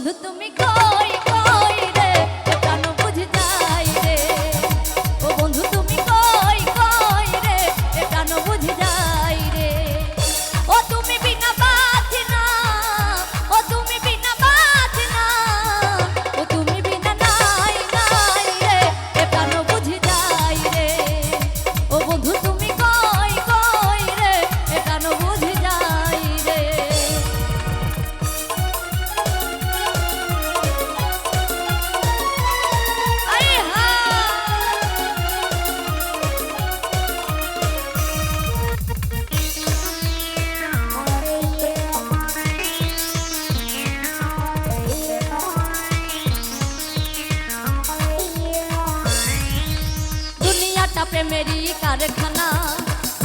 বন্ধু তুমি কই কই রে প্রাণ বুঝি যাই রে ও বন্ধু তুমি কই কই রে প্রাণ বুঝি যাই রে ও তুমি বিনা বাঁচি না ও তুমি বিনা বাঁচি না ও তুমি বিনা নাই নাই রে প্রাণ বুঝি যাই রে ও বন্ধু তুমি কই কই রে প্রাণ বুঝি যাই রে প্রেমেরই কারখানা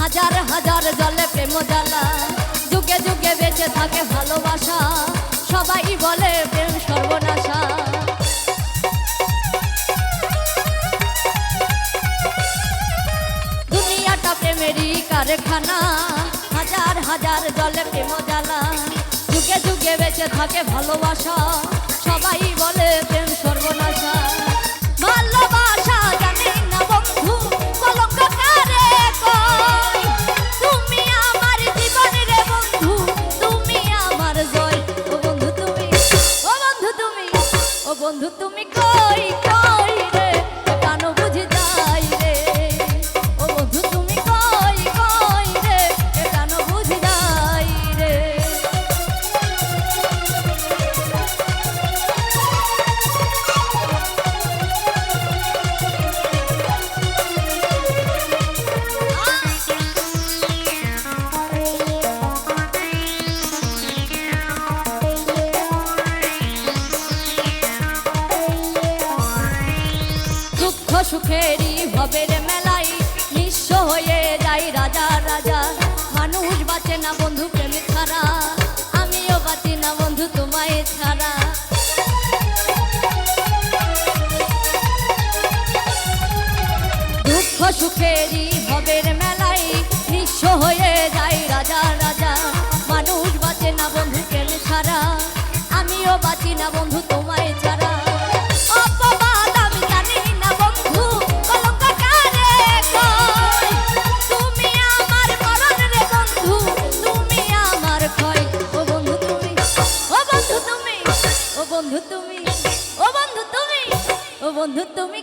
হাজার হাজার জলে প্রেম জ্বালা যুগে যুগে বেঁচে থাকে ভালোবাসা সবাই বলে প্রেম সর্বনাশা দুনিয়াটা প্রেমেরই কারখানা হাজার হাজার জলে প্রেম জ্বালা যুগে যুগে বেঁচে থাকে ভালোবাসা সবাই বলে প্রেম সর্বনাশা ভালোবাসা জানি না বন্ধু কলঙ্ক কারে কই তুমি আমার জীবন রে বন্ধু তুমি আমার জয় ও বন্ধু তুমি ও বন্ধু তুমি ও বন্ধু তুমি কই কই রে প্রাণ বুঝি যাই রে ও বন্ধু তুমি কই কই রে প্রাণ বুঝি যাই রে সুখেরই ভবের মেলায় নিঃস্ব হয়ে যাই রাজা রাজা মানুষ বাঁচে না বন্ধু প্রেমী ছাড়া আমিও বাঁচি না বন্ধু তোমায় ছাড়া দুঃখ সুখেরই ভবের মেলায় নিঃস্ব হয়ে যাই রাজা রাজা মানুষ বাঁচে না বন্ধু প্রেমী ছাড়া আমিও বাঁচি না বন্ধু তোমায় ছাড়া বন্ধু তুমি ও বন্ধু তুমি ও বন্ধু তুমি